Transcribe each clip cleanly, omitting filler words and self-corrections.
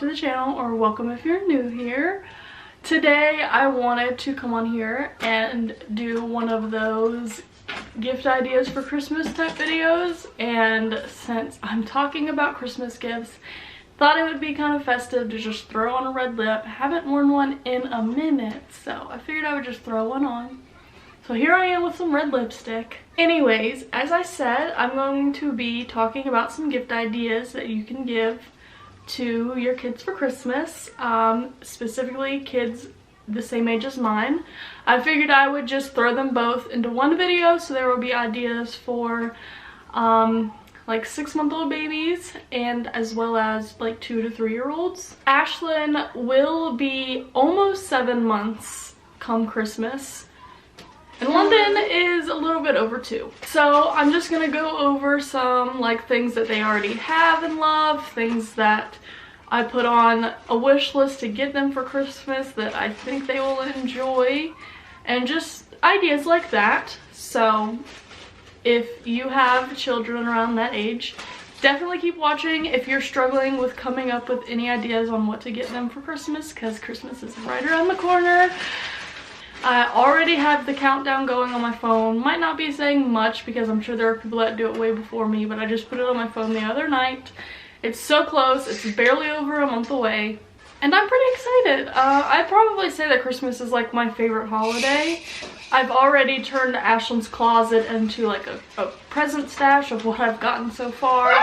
the channel, or welcome if you're new here. Today I wanted to come on here and do one of those gift ideas for Christmas type videos, and since I'm talking about Christmas gifts, thought it would be kind of festive to just throw on a red lip. Haven't worn one in a minute, so I figured I would just throw one on. So here I am with some red lipstick. Anyways, as I said, I'm going to be talking about some gift ideas that you can give to your kids for Christmas, specifically kids the same age as mine. I figured I would just throw them both into one video, so there will be ideas for like 6-month-old babies and as well as like 2 to 3-year-olds. Ashlyn will be almost 7 months come Christmas, and London is a little bit over 2. So I'm just gonna go over some like things that they already have and love, things that I put on a wish list to get them for Christmas that I think they will enjoy, and just ideas like that. So if you have children around that age, definitely keep watching if you're struggling with coming up with any ideas on what to get them for Christmas, because Christmas is right around the corner. I already have the countdown going on my phone. Might not be saying much because I'm sure there are people that do it way before me, but I just put it on my phone the other night. It's so close. It's barely over a month away, and I'm pretty excited. I'd probably say that Christmas is like my favorite holiday. I've already turned Ashlyn's closet into like a present stash of what I've gotten so far.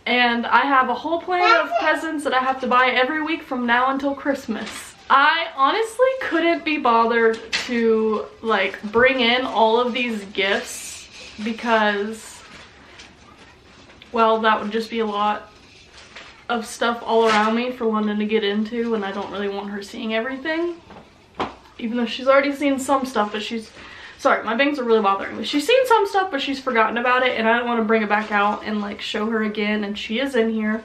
And I have a whole plan of presents that I have to buy every week from now until Christmas. I honestly couldn't be bothered to like bring in all of these gifts because, well, that would just be a lot of stuff all around me for London to get into, and I don't really want her seeing everything. Even though she's already seen some stuff, but sorry, my bangs are really bothering me. She's seen some stuff, but she's forgotten about it, and I don't want to bring it back out and like show her again, and she is in here.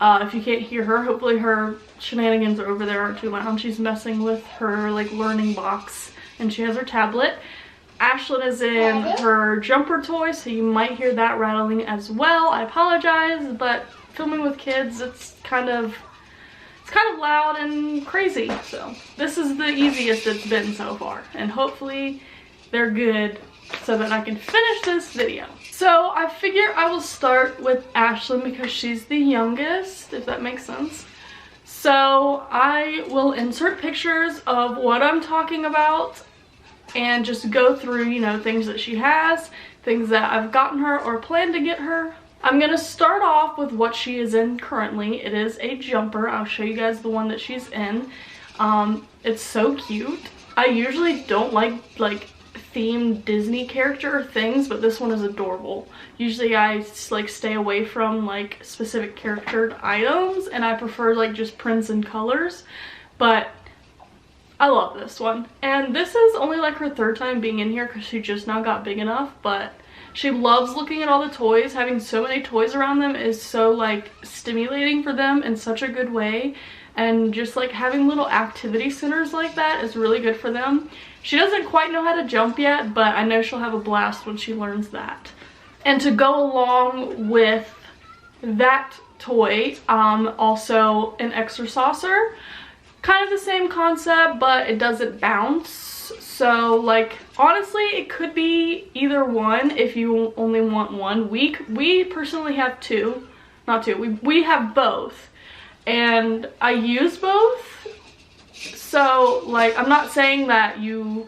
If you can't hear her, hopefully her shenanigans are over there aren't too loud. She's messing with her like learning box, and she has her tablet. Ashlyn is in her jumper toy, so you might hear that rattling as well. I apologize, but filming with kids, it's kind of loud and crazy. So this is the easiest it's been so far, and hopefully they're good so that I can finish this video. So I figure I will start with Ashlyn because she's the youngest, if that makes sense. So I will insert pictures of what I'm talking about and just go through, you know, things that she has, things that I've gotten her or plan to get her. I'm gonna start off with what she is in currently. It is a jumper. I'll show you guys the one that she's in. It's so cute. I usually don't like themed Disney character things, but this one is adorable. Usually I like stay away from like specific charactered items, and I prefer like just prints and colors, but I love this one. And this is only like her 3rd time being in here because she just now got big enough, but she loves looking at all the toys. Having so many toys around them is so like stimulating for them in such a good way, and just like having little activity centers like that is really good for them. She doesn't quite know how to jump yet, but I know she'll have a blast when she learns that. And to go along with that toy, also an exerciser. Kind of the same concept, but it doesn't bounce. So like honestly, it could be either one if you only want one. We personally have two, not two, we have both, and I use both. So like I'm not saying that you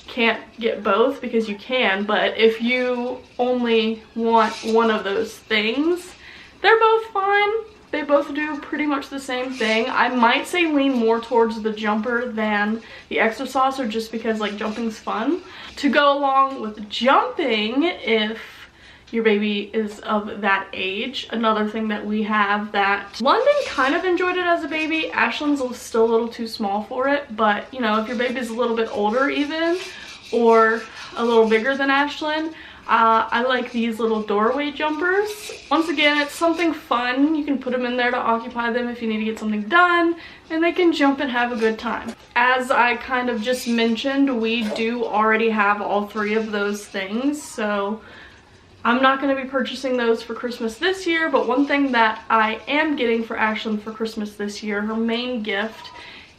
can't get both, because you can, but if you only want one of those things, they're both fine. They both do pretty much the same thing. I might say lean more towards the jumper than the exerciser, just because like jumping's fun. To go along with jumping, if your baby is of that age, another thing that we have that London kind of enjoyed it as a baby. Ashlyn's still a little too small for it, but you know, if your baby's a little bit older even, or a little bigger than Ashlyn, I like these little doorway jumpers. Once again, it's something fun. You can put them in there to occupy them if you need to get something done, and they can jump and have a good time. As I kind of just mentioned, we do already have all 3 of those things, so I'm not going to be purchasing those for Christmas this year, but one thing that I am getting for Ashlyn for Christmas this year, her main gift,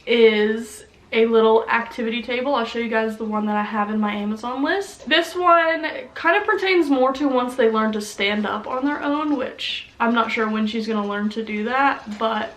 is a little activity table. I'll show you guys the one that I have in my Amazon list. This one kind of pertains more to once they learn to stand up on their own, which I'm not sure when she's going to learn to do that, but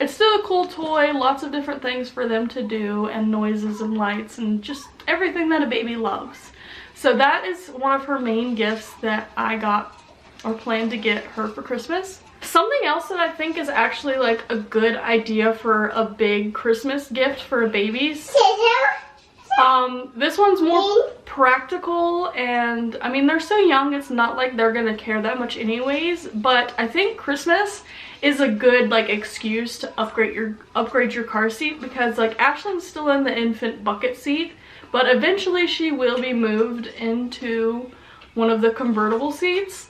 it's still a cool toy. Lots of different things for them to do, and noises and lights and just everything that a baby loves. So that is one of her main gifts that I got or plan to get her for Christmas. Something else that I think is actually like a good idea for a big Christmas gift for babies. This one's more practical, and I mean, they're so young, it's not like they're gonna care that much anyways, but I think Christmas is a good like excuse to upgrade your car seat, because like Ashlyn's still in the infant bucket seat, but eventually she will be moved into one of the convertible seats.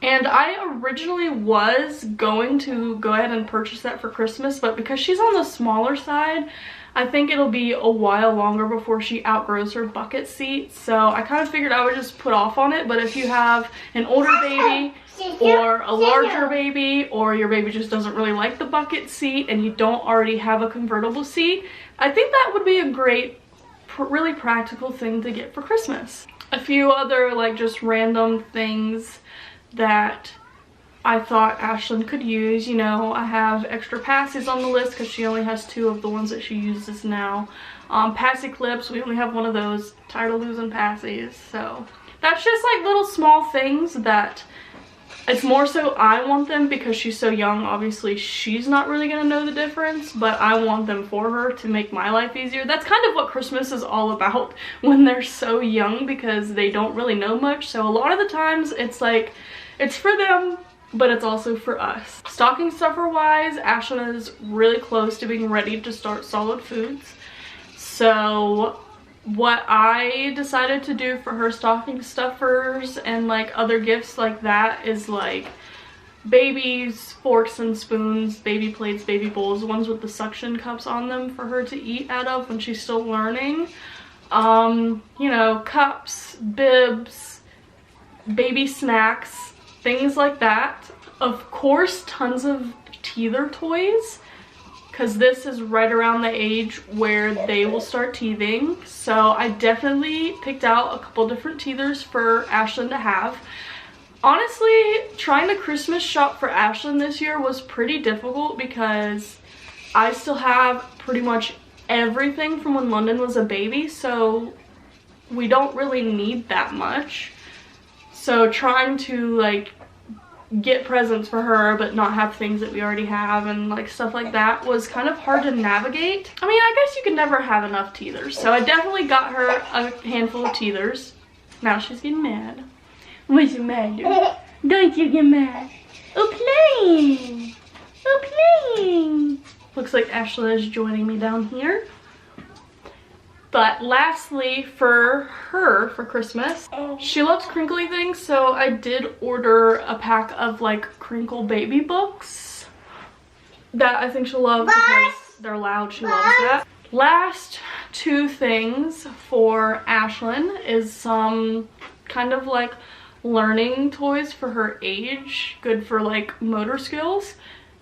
And I originally was going to go ahead and purchase that for Christmas, but because she's on the smaller side, I think it'll be a while longer before she outgrows her bucket seat. So I kind of figured I would just put off on it. But if you have an older baby or a larger baby, or your baby just doesn't really like the bucket seat and you don't already have a convertible seat, I think that would be a great, really practical thing to get for Christmas. A few other like just random things that I thought Ashlyn could use. You know, I have extra passies on the list because she only has 2 of the ones that she uses now. Passy clips, we only have one of those. Tired of losing passies. So that's just like little small things that it's more so I want them because she's so young. Obviously she's not really gonna know the difference, but I want them for her to make my life easier. That's kind of what Christmas is all about when they're so young, because they don't really know much. So a lot of the times it's like, it's for them, but it's also for us. Stocking stuffer wise, Ashlyn is really close to being ready to start solid foods. So what I decided to do for her stocking stuffers and like other gifts like that is like baby's forks and spoons, baby plates, baby bowls, ones with the suction cups on them for her to eat out of when she's still learning. You know, cups, bibs, baby snacks, things like that. Of course, tons of teether toys, because this is right around the age where they will start teething. So I definitely picked out a couple different teethers for Ashlyn to have. Honestly, trying to Christmas shop for Ashlyn this year was pretty difficult because I still have pretty much everything from when London was a baby, so we don't really need that much. So trying to like get presents for her but not have things that we already have and like stuff like that was kind of hard to navigate. I mean, I guess you can never have enough teethers, so I definitely got her a handful of teethers. Now she's getting mad. What's the matter? Don't you get mad. Oh, playing. Oh, playing. Looks like Ashlyn is joining me down here. But lastly, for her, for Christmas, she loves crinkly things, so I did order a pack of like crinkle baby books that I think she'll love because they're loud. She loves that. Last 2 things for Ashlyn is some kind of like learning toys for her age, good for like motor skills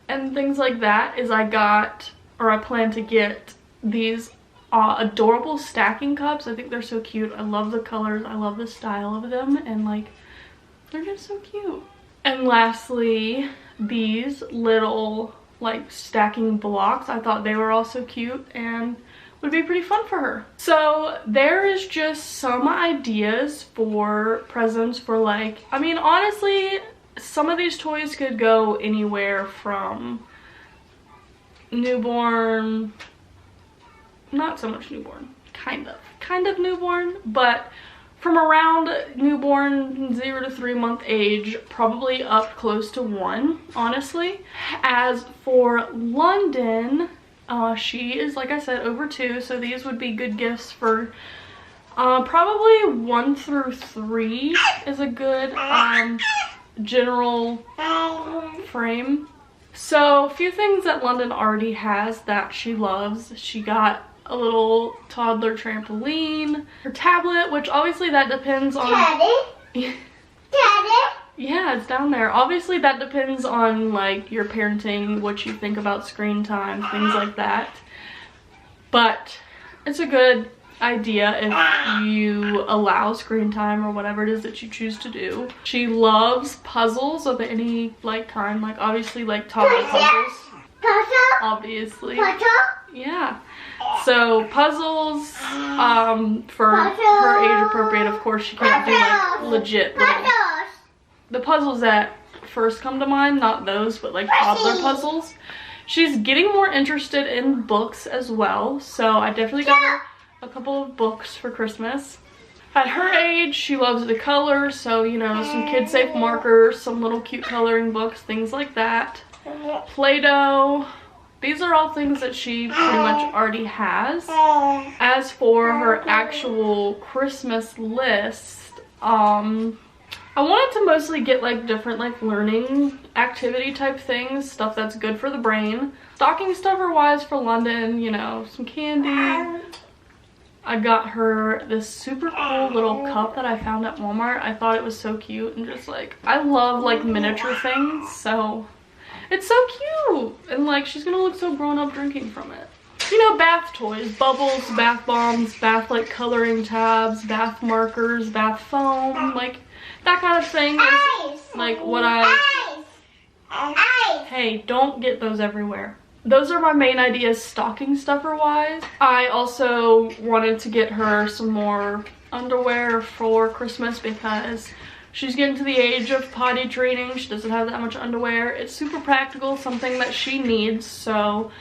and things like that. Is I plan to get these adorable stacking cups. I think they're so cute. I love the colors, I love the style of them, and like they're just so cute. And lastly, these little like stacking blocks, I thought they were also cute and would be pretty fun for her. So there is just some ideas for presents for like, I mean, honestly, some of these toys could go anywhere from newborn, not so much newborn, kind of newborn, but from around newborn 0 to 3 month age, probably up close to 1, honestly. As for London, she is, like I said, over 2, so these would be good gifts for probably 1 through 3 is a good general frame. So a few things that London already has that she loves. She got a little toddler trampoline, her tablet, which obviously that depends on Yeah, it's down there. Obviously that depends on like your parenting, what you think about screen time, things like that. But it's a good idea if you allow screen time or whatever it is that you choose to do. She loves puzzles of any like kind, like obviously like toddler puzzles. Obviously. Yeah. So puzzles, for her age appropriate, of course she can't do like legit little. The puzzles that first come to mind, not those, but like toddler puzzles. She's getting more interested in books as well, so I definitely got her a couple of books for Christmas. At her age, she loves to color, so you know, some kid-safe markers, some little cute coloring books, things like that. Play-Doh. These are all things that she pretty much already has. As for her actual Christmas list, I wanted to mostly get like different like learning activity type things, stuff that's good for the brain. Stocking stuffer wise for London, you know, some candy. I got her this super cool little cup that I found at Walmart. I thought it was so cute and just like, I love like miniature things, so it's so cute. And like, she's gonna look so grown up drinking from it. You know, bath toys, bubbles, bath bombs, bath like coloring tabs, bath markers, bath foam, like that kind of thing is like what Hey, don't get those everywhere. Those are my main ideas stocking stuffer wise. I also wanted to get her some more underwear for Christmas because she's getting to the age of potty training. She doesn't have that much underwear. It's super practical, something that she needs, so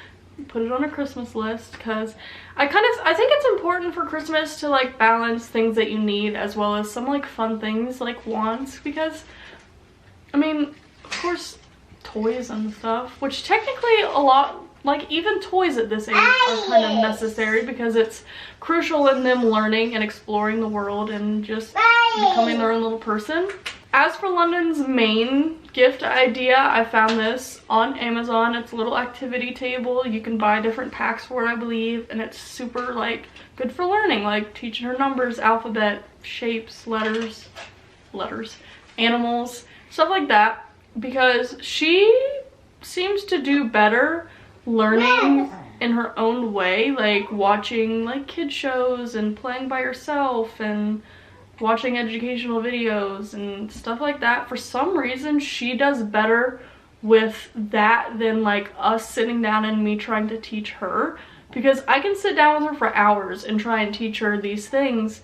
put it on her Christmas list because I think it's important for Christmas to like balance things that you need as well as some like fun things like wants, because I mean, of course, toys and stuff, which technically a lot, like even toys at this age are kind of necessary because it's crucial in them learning and exploring the world and just becoming their own little person. As for London's main gift idea, I found this on Amazon. It's a little activity table. You can buy different packs for it, I believe, and it's super like good for learning, like teaching her numbers, alphabet, shapes, letters, animals, stuff like that, because she seems to do better learning in her own way, like watching like kid shows and playing by herself and watching educational videos and stuff like that. For some reason, she does better with that than like us sitting down and me trying to teach her, because I can sit down with her for hours and try and teach her these things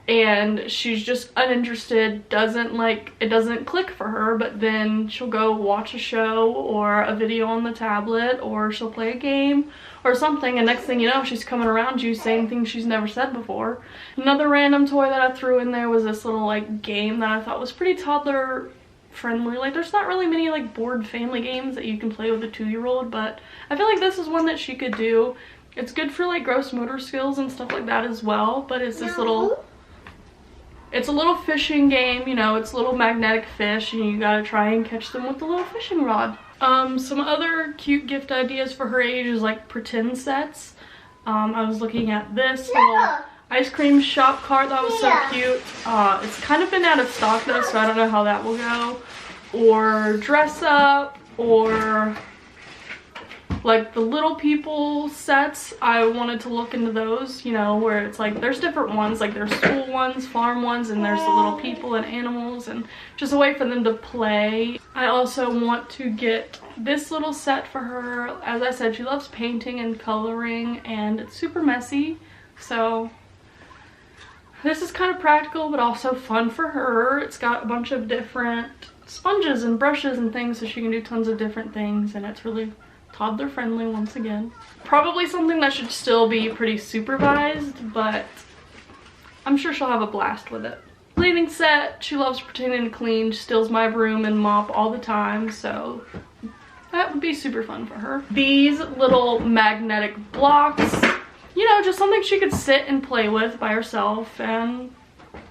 and she's just uninterested, it doesn't click for her, but then she'll go watch a show or a video on the tablet, or she'll play a game or something, and next thing you know, she's coming around you saying things she's never said before. Another random toy that I threw in there was this little like game that I thought was pretty toddler friendly. Like there's not really many like board family games that you can play with a 2-year-old, but I feel like this is one that she could do. It's good for like gross motor skills and stuff like that as well, but it's this little, it's a little fishing game, you know, it's little magnetic fish and you gotta try and catch them with the little fishing rod. Some other cute gift ideas for her age is like pretend sets. I was looking at this little ice cream shop cart that was so cute. It's kind of been out of stock though, so I don't know how that will go. Or dress up, or like the little people sets. I wanted to look into those, you know, where it's like there's different ones, like there's school ones, farm ones, and there's the little people and animals, and just a way for them to play. I also want to get this little set for her. As I said, she loves painting and coloring and it's super messy, so this is kind of practical but also fun for her. It's got a bunch of different sponges and brushes and things so she can do tons of different things, and it's really toddler friendly once again. Probably something that should still be pretty supervised, but I'm sure she'll have a blast with it. Cleaning set, she loves pretending to clean. She steals my broom and mop all the time, so that would be super fun for her. These little magnetic blocks, you know, just something she could sit and play with by herself. And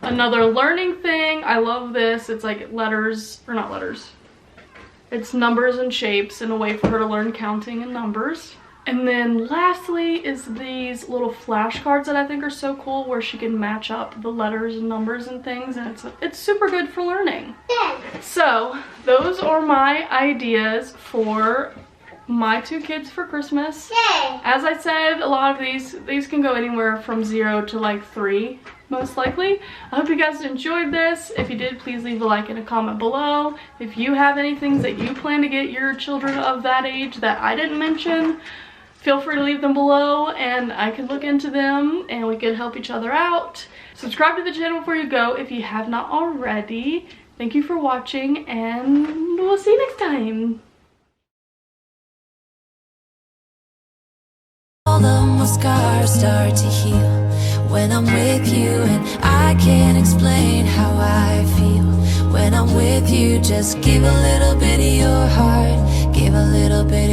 another learning thing, I love this. It's like letters, or not letters, it's numbers and shapes, and a way for her to learn counting and numbers. And then lastly is these little flashcards that I think are so cool, where she can match up the letters and numbers and things, and it's super good for learning. So those are my ideas for my 2 kids for Christmas. As I said, a lot of these can go anywhere from 0 to like 3, most likely. I hope you guys enjoyed this. If you did, please leave a like and a comment below. If you have any things that you plan to get your children of that age that I didn't mention, feel free to leave them below and I can look into them and we can help each other out. Subscribe to the channel before you go if you have not already. Thank you for watching, and we'll see you next time. All the scars start to heal when I'm with you, and I can't explain how I feel when I'm with you. Just give a little bit of your heart, give a little bit